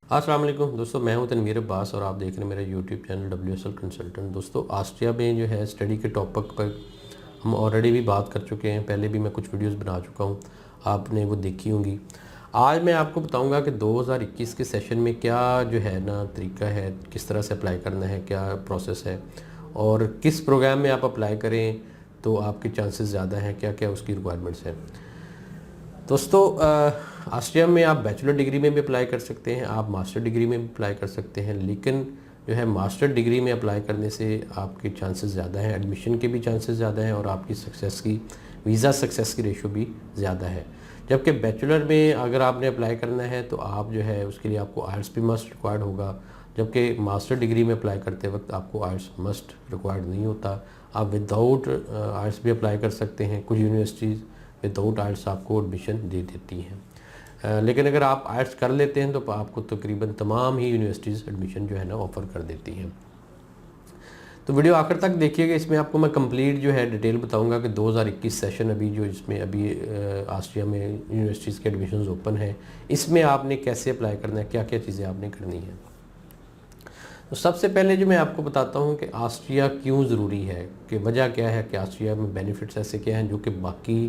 अस्सलाम वालेकुम दोस्तों, मैं हूं तनवीर अब्बास और आप देख रहे हैं मेरा यूट्यूब चैनल WSL कंसल्टेंट। दोस्तों, ऑस्ट्रिया में जो है स्टडी के टॉपिक पर हम ऑलरेडी भी बात कर चुके हैं, पहले भी मैं कुछ वीडियोस बना चुका हूं, आपने वो देखी होंगी। आज मैं आपको बताऊंगा कि 2021 के सेशन में क्या जो है ना तरीका है, किस तरह से अप्लाई करना है, क्या प्रोसेस है और किस प्रोग्राम में आप अप्लाई करें तो आपके चांसेस ज़्यादा हैं, क्या क्या उसकी रिक्वायरमेंट्स हैं। दोस्तों, ऑस्ट्रिया में आप बैचलर डिग्री में भी अप्लाई कर सकते हैं, आप मास्टर डिग्री में भी अप्लाई कर सकते हैं, लेकिन जो है मास्टर डिग्री में अप्लाई करने से आपके चांसेस ज़्यादा हैं, एडमिशन के भी चांसेस ज़्यादा हैं और आपकी सक्सेस की वीज़ा सक्सेस की रेशो भी ज़्यादा है। जबकि बैचलर में अगर आपने अप्लाई करना है तो आप जो है उसके लिए आपको आइल्स भी मस्ट रिक्वायर्ड होगा, जबकि मास्टर डिग्री में अप्लाई करते वक्त आपको आइल्स मस्ट रिक्वायर्ड नहीं होता। आप विदाउट आइल्स भी अप्लाई कर सकते हैं, कुछ यूनिवर्सिटीज़ विदाउट आइल्स आपको एडमिशन दे देती हैं। लेकिन अगर आप आइल्स कर लेते हैं तो आपको तकरीबन तमाम ही यूनिवर्सिटीज़ एडमिशन जो है ना ऑफ़र कर देती हैं। तो वीडियो आखिर तक देखिएगा, इसमें आपको मैं कंप्लीट जो है डिटेल बताऊंगा कि 2021 सेशन अभी जो इसमें अभी ऑस्ट्रिया में यूनिवर्सिटीज़ के एडमिशन ओपन है, इसमें आपने कैसे अप्लाई करना है, क्या क्या चीज़ें आपने करनी है। तो सबसे पहले जो मैं आपको बताता हूँ कि ऑस्ट्रिया क्यों ज़रूरी है, कि वजह क्या है कि ऑस्ट्रिया में बेनिफिट्स ऐसे क्या हैं जो कि बाकी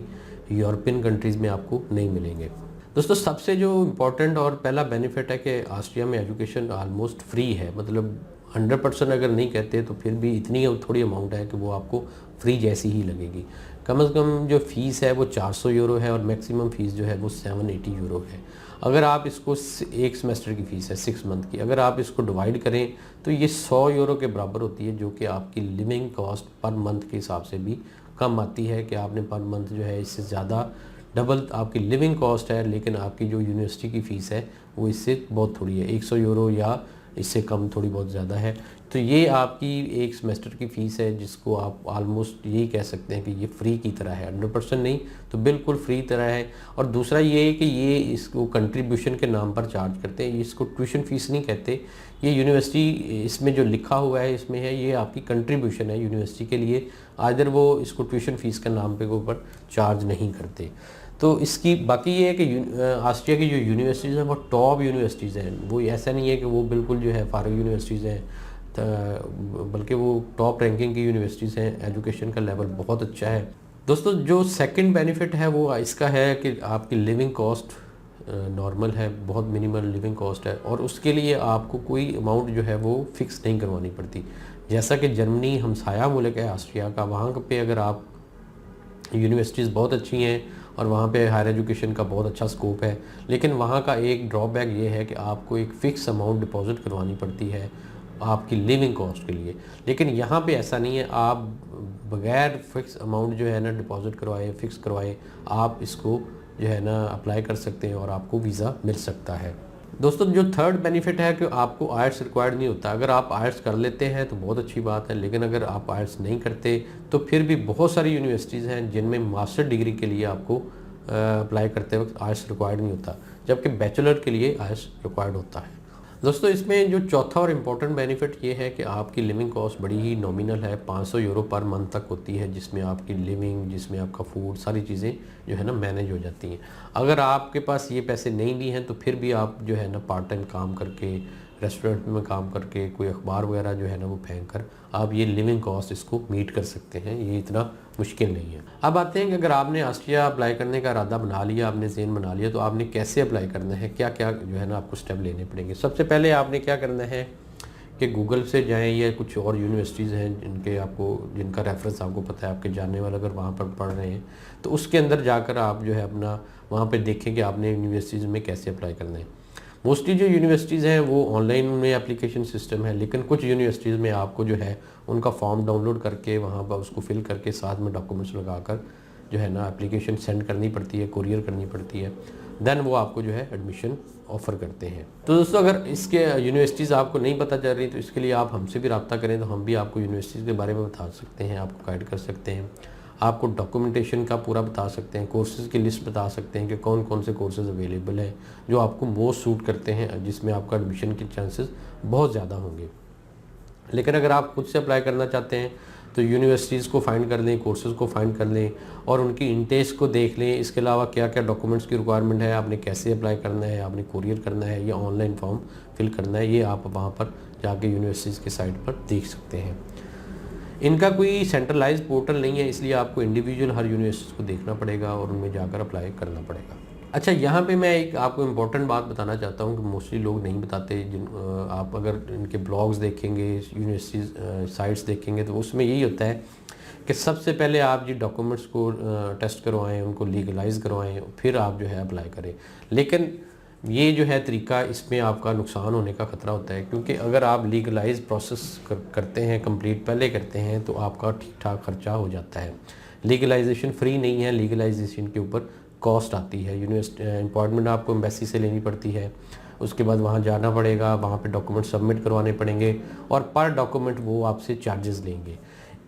यूरोपियन कंट्रीज़ में आपको नहीं मिलेंगे। दोस्तों, सबसे जो इम्पोर्टेंट और पहला बेनिफिट है कि ऑस्ट्रिया में एजुकेशन आलमोस्ट फ्री है, मतलब 100% अगर नहीं कहते तो फिर भी इतनी थोड़ी अमाउंट है कि वो आपको फ्री जैसी ही लगेगी। कम से कम जो फ़ीस है वो 400 यूरो है और मैक्सिमम फ़ीस जो है वो 780 यूरो है। अगर आप इसको एक सेमेस्टर की फ़ीस है 6 मंथ की, अगर आप इसको डिवाइड करें तो ये 100 यूरो के बराबर होती है, जो कि आपकी लिविंग कॉस्ट पर मंथ के हिसाब से भी कम आती है कि आपने पर मंथ जो है इससे ज़्यादा डबल आपकी लिविंग कॉस्ट है, लेकिन आपकी जो यूनिवर्सिटी की फ़ीस है वो इससे बहुत थोड़ी है, 100 यूरो या इससे कम थोड़ी बहुत ज़्यादा है। तो ये आपकी एक सेमेस्टर की फ़ीस है जिसको आप आलमोस्ट यही कह सकते हैं कि ये फ्री की तरह है, 100% नहीं तो बिल्कुल फ्री तरह है। और दूसरा ये है कि ये इसको कंट्रीब्यूशन के नाम पर चार्ज करते हैं, इसको ट्यूशन फ़ीस नहीं कहते। ये यूनिवर्सिटी इसमें जो लिखा हुआ है इसमें है ये आपकी कंट्रीब्यूशन है यूनिवर्सिटी के लिए, आदर वो इसको ट्यूशन फ़ीस के नाम पे ऊपर चार्ज नहीं करते। तो इसकी बाकी ये है कि ऑस्ट्रिया की जो यूनिवर्सिटीज़ हैं वो टॉप यूनिवर्सिटीज़ हैं, वो ऐसा नहीं है कि वो बिल्कुल जो है फारग यूनिवर्सिटीज़ हैं, बल्कि वो टॉप रैंकिंग की यूनिवर्सिटीज़ हैं, एजुकेशन का लेवल बहुत अच्छा है। दोस्तों, जो सेकंड बेनिफिट है वो इसका है कि आपकी लिविंग कॉस्ट नॉर्मल है, बहुत मिनिमल लिविंग कॉस्ट है और उसके लिए आपको कोई अमाउंट जो है वो फिक्स नहीं करवानी पड़ती। जैसा कि जर्मनी हमसाया मुल्क है ऑस्ट्रिया का, वहाँ पे अगर आप यूनिवर्सिटीज़ बहुत अच्छी हैं और वहाँ पे हायर एजुकेशन का बहुत अच्छा स्कोप है, लेकिन वहाँ का एक ड्रॉबैक ये है कि आपको एक फ़िक्स अमाउंट डिपॉज़िट करवानी पड़ती है आपकी लिविंग कॉस्ट के लिए। लेकिन यहाँ पे ऐसा नहीं है, आप बगैर फ़िक्स अमाउंट जो है ना डिपॉज़िट करवाए, फ़िक्स करवाए, आप इसको जो है ना अप्लाई कर सकते हैं और आपको वीज़ा मिल सकता है। दोस्तों, जो थर्ड बेनिफिट है कि आपको आइल्स रिक्वायर्ड नहीं होता। अगर आप आइल्स कर लेते हैं तो बहुत अच्छी बात है, लेकिन अगर आप आइल्स नहीं करते तो फिर भी बहुत सारी यूनिवर्सिटीज़ हैं जिनमें मास्टर डिग्री के लिए आपको अप्लाई करते वक्त आइल्स रिक्वायर्ड नहीं होता, जबकि बैचलर के लिए आइल्स रिक्वायर्ड होता है। दोस्तों, इसमें जो चौथा और इम्पोर्टेंट बेनिफिट ये है कि आपकी लिविंग कॉस्ट बड़ी ही नॉमिनल है, 500 यूरो पर मंथ तक होती है, जिसमें आपकी लिविंग, जिसमें आपका फूड, सारी चीज़ें जो है ना मैनेज हो जाती हैं। अगर आपके पास ये पैसे नहीं भी हैं तो फिर भी आप जो है ना पार्ट टाइम काम करके, रेस्टोरेंट में काम करके, कोई अखबार वगैरह जो है ना वो फेंक कर आप ये लिविंग कॉस्ट इसको मीट कर सकते हैं, ये इतना मुश्किल नहीं है। अब आते हैं कि अगर आपने ऑस्ट्रिया अप्लाई करने का इरादा बना लिया, आपने ज़हन बना लिया, तो आपने कैसे अप्लाई करना है, क्या क्या जो है ना आपको स्टेप लेने पड़ेंगे। सबसे पहले आपने क्या करना है कि गूगल से जाएं या कुछ और यूनिवर्सिटीज़ हैं जिनका रेफरेंस आपको पता है, आपके जानने वाले अगर वहाँ पर पढ़ रहे हैं तो उसके अंदर जाकर आप जो है अपना वहाँ पे देखें कि आपने यूनिवर्सिटीज़ में कैसे अप्लाई करना है। मोस्टली जो यूनिवर्सिटीज़ हैं वो ऑनलाइन में एप्लीकेशन सिस्टम है, लेकिन कुछ यूनिवर्सिटीज़ में आपको जो है उनका फॉर्म डाउनलोड करके वहाँ पर उसको फिल करके साथ में डॉक्यूमेंट्स लगाकर जो है ना एप्लीकेशन सेंड करनी पड़ती है, कुरियर करनी पड़ती है, देन वो आपको जो है एडमिशन ऑफ़र करते हैं। तो दोस्तों, अगर इसके यूनिवर्सिटीज़ आपको नहीं पता चल रही तो इसके लिए आप हमसे भी रब्ता करें, तो हम भी आपको यूनिवर्सिटीज़ के बारे में बता सकते हैं, आपको गाइड कर सकते हैं, आपको डॉक्यूमेंटेशन का पूरा बता सकते हैं, कोर्सेज़ की लिस्ट बता सकते हैं कि कौन कौन से कोर्सेज़ अवेलेबल हैं जो आपको मोस्ट सूट करते हैं, जिसमें आपका एडमिशन के चांसेस बहुत ज़्यादा होंगे। लेकिन अगर आप खुद से अप्लाई करना चाहते हैं तो तो यूनिवर्सिटीज़ को फाइंड कर लें, कोर्सेज़ को फाइंड कर लें और उनकी इंटेक्स को देख लें। इसके अलावा क्या क्या डॉक्यूमेंट्स की रिक्वायरमेंट है, आपने कैसे अप्लाई करना है, आपने कोरियर करना है या ऑनलाइन फॉर्म फिल करना है, ये आप वहाँ पर जाके यूनिवर्सिटीज़ के साइट पर देख सकते हैं। इनका कोई सेंट्रलाइज्ड पोर्टल नहीं है, इसलिए आपको इंडिविजुअल हर यूनिवर्सिटी को देखना पड़ेगा और उनमें जाकर अप्लाई करना पड़ेगा। अच्छा, यहाँ पे मैं एक आपको इम्पोर्टेंट बात बताना चाहता हूँ कि मोस्टली लोग नहीं बताते। आप अगर इनके ब्लॉग्स देखेंगे, यूनिवर्सिटी साइट्स देखेंगे, तो उसमें यही होता है कि सबसे पहले आप जी डॉक्यूमेंट्स को टेस्ट करवाएं, उनको लीगलाइज करवाएं, फिर आप जो है अप्लाई करें। लेकिन ये जो है तरीका, इसमें आपका नुकसान होने का ख़तरा होता है, क्योंकि अगर आप लीगलाइज प्रोसेस करते हैं, कंप्लीट पहले करते हैं, तो आपका ठीक ठाक खर्चा हो जाता है। लीगलाइजेशन फ्री नहीं है, लीगलाइजेशन के ऊपर कॉस्ट आती है। यूनिवर्सिटी अपॉइंटमेंट आपको एम्बेसी से लेनी पड़ती है, उसके बाद वहाँ जाना पड़ेगा, वहाँ पे डॉक्यूमेंट सबमिट करवाने पड़ेंगे और पर डॉक्यूमेंट वो आपसे चार्जेस लेंगे।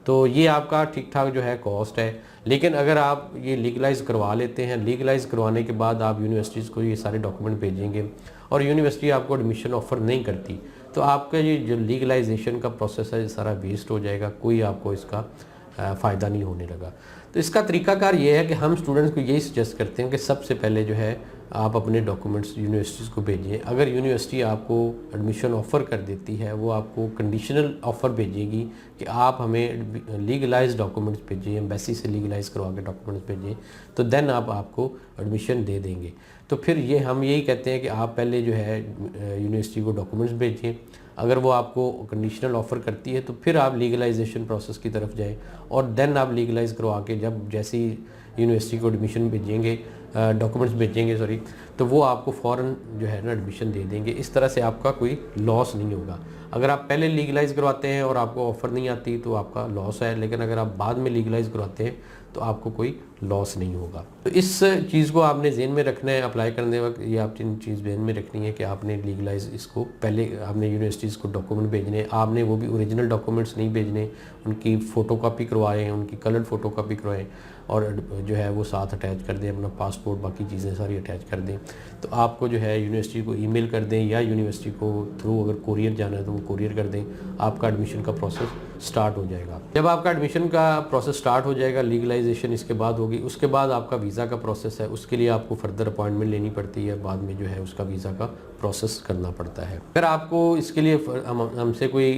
तो ये आपका ठीक ठाक जो है कॉस्ट है। लेकिन अगर आप ये लीगलाइज करवा लेते हैं, लीगलाइज करवाने के बाद आप यूनिवर्सिटीज़ को ये सारे डॉक्यूमेंट भेजेंगे और यूनिवर्सिटी आपको एडमिशन ऑफ़र नहीं करती, तो आपका ये जो लीगलाइजेशन का प्रोसेस है सारा वेस्ट हो जाएगा, कोई आपको इसका फ़ायदा नहीं होने लगा। तो इसका तरीकाकार ये है कि हम स्टूडेंट्स को यही सजेस्ट करते हैं कि सबसे पहले जो है आप अपने डॉक्यूमेंट्स यूनिवर्सिटीज़ को भेजिए। अगर यूनिवर्सिटी आपको एडमिशन ऑफ़र कर देती है, वो आपको कंडीशनल ऑफ़र भेजेगी कि आप हमें लीगलाइज डॉक्यूमेंट्स भेजिए, एम्बेसी से लीगलाइज करवा के डॉक्यूमेंट्स भेजिए, तो देन आप आपको एडमिशन दे देंगे। तो फिर ये हम यही कहते हैं कि आप पहले जो है यूनिवर्सिटी को डॉक्यूमेंट्स भेजिए। अगर वो आपको कंडीशनल ऑफ़र करती है तो फिर आप लीगलाइजेशन प्रोसेस की तरफ जाएं और देन आप लीगलाइज करवा के जब जैसे ही यूनिवर्सिटी को एडमिशन भेजेंगे, डॉक्यूमेंट्स भेजेंगे सॉरी, तो वो आपको फ़ौरन जो है ना एडमिशन दे देंगे। इस तरह से आपका कोई लॉस नहीं होगा। अगर आप पहले लीगलाइज करवाते हैं और आपको ऑफ़र नहीं आती तो आपका लॉस है, लेकिन अगर आप बाद में लीगलाइज करवाते हैं तो आपको कोई लॉस नहीं होगा। तो इस चीज़ को आपने ज़हन में रखना है अप्लाई करने वक्त। ये आप तीन चीज़ ज़हन में रखनी है कि आपने लीगलाइज इसको पहले आपने यूनिवर्सिटीज़ को डॉक्यूमेंट भेजने, आपने वो भी ओरिजिनल डॉक्यूमेंट्स नहीं भेजने, उनकी फ़ोटो कापी करवाएँ, उनकी कलर्ड फ़ोटो कापी करवाएँ और जो है वो साथ अटैच कर दें, अपना पासपोर्ट बाकी चीज़ें सारी अटैच कर दें। तो आपको जो है यूनिवर्सिटी को ईमेल कर दें या यूनिवर्सिटी को थ्रू अगर कोरियर जाना है तो वो कोरियर कर दें, आपका एडमिशन का प्रोसेस स्टार्ट हो जाएगा। जब आपका एडमिशन का प्रोसेस स्टार्ट हो जाएगा, लीगलाइजेशन इसके बाद होगी, उसके बाद आपका वीज़ा का प्रोसेस है, उसके लिए आपको फर्दर अपॉइंटमेंट लेनी पड़ती है, बाद में जो है उसका वीज़ा का प्रोसेस करना पड़ता है। अगर आपको इसके लिए हमसे कोई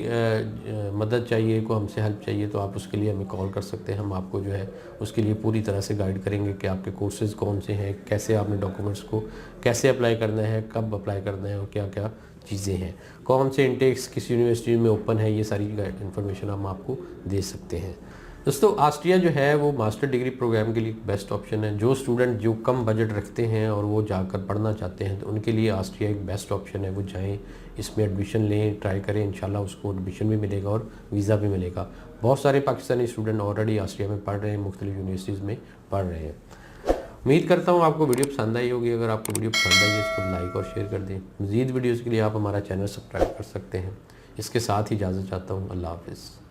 मदद चाहिए, कोई हमसे हेल्प चाहिए, तो आप उसके लिए हमें कॉल कर सकते हैं। हम आपको जो है उसके लिए पूरी तरह से गाइड करेंगे कि आपके कोर्सेज़ कौन से हैं, कैसे आपने डॉक्यूमेंट्स को कैसे अप्लाई करना है, कब अप्लाई करना है और क्या क्या चीज़ें हैं, कौन से इंटेक्स किस यूनिवर्सिटी में ओपन है, ये सारी इन्फॉर्मेशन हम आपको दे सकते हैं। दोस्तों, ऑस्ट्रिया जो है वो मास्टर डिग्री प्रोग्राम के लिए बेस्ट ऑप्शन है। जो स्टूडेंट जो कम बजट रखते हैं और वो जाकर पढ़ना चाहते हैं तो उनके लिए ऑस्ट्रिया एक बेस्ट ऑप्शन है। वो जाएं, इसमें एडमिशन लें, ट्राई करें, इंशाल्लाह उसको एडमिशन भी मिलेगा और वीज़ा भी मिलेगा। बहुत सारे पाकिस्तानी स्टूडेंट ऑलरेडी ऑस्ट्रिया में पढ़ रहे हैं, मुख्तलिफ यूनिवर्सिटीज़ में पढ़ रहे हैं। उम्मीद करता हूँ आपको वीडियो पसंद आई होगी। अगर आपको वीडियो पसंद आई है इसको लाइक और शेयर कर दें। मज़ीद वीडियोज़ के लिए आप हमारा चैनल सब्सक्राइब कर सकते हैं। इसके साथ ही इजाज़त चाहता हूँ। अल्लाह हाफ़िज़।